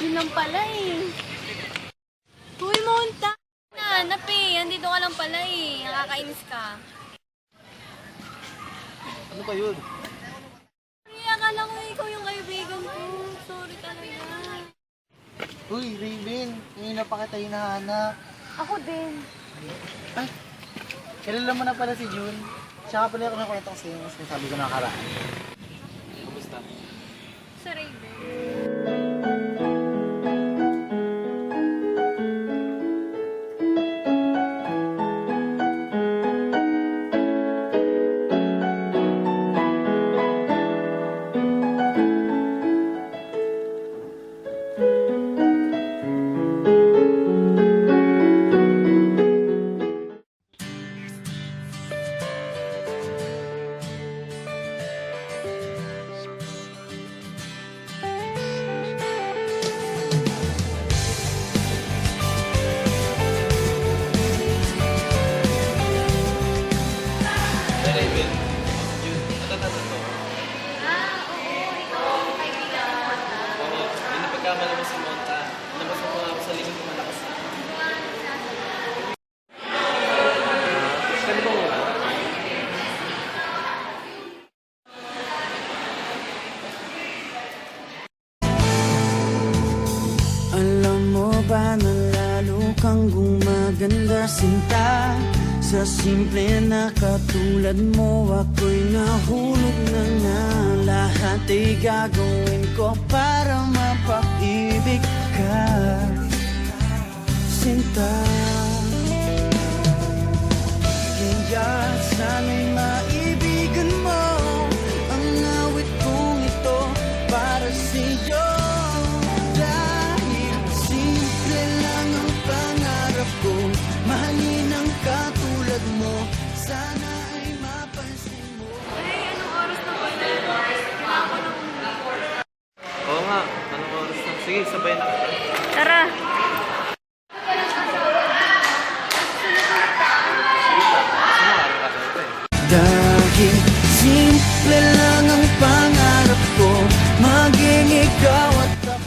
Yun lang pala eh. Uy, Monta! Hanap eh. Andito ka lang pala eh. Nakakainis ka. Ano ba yun? Ay, akala ko ikaw yung kaibigan ko. Sorry talaga. Uy, Raven, ngayon na pa kita hinahanap. Ako din. Ay, kilala mo na pala si June. Siya ka pala ako nakwento ko sa'yo, mas nasabi ko nakaraan. Kumusta? Sa Raven. Raven, yun, natatanda to. Oo. Ikaw ang kaibigan ko. Oo, yung napagkamala mo si Monta. Nabasa mo nga ako sa likod ng malakas. Kano ba muna? Alam mo ba na lalo kang gumaganda sinta? Sa simple na katulad mo ako'y nahulog na nga. Lahat ay gagawin ko para mapag-ibig ka, sinta. Kaya sana'y maibigan mo ang awit kong ito para sa'yo. Dahil simple lang ang pangarap ko, mahalin ang katulad mo, sana ay mapansin mo. Ay, anong oras na ba? Kailangan ko ng umuwi. Oo nga, anong oras na? Sige, sabay na kita. Tara!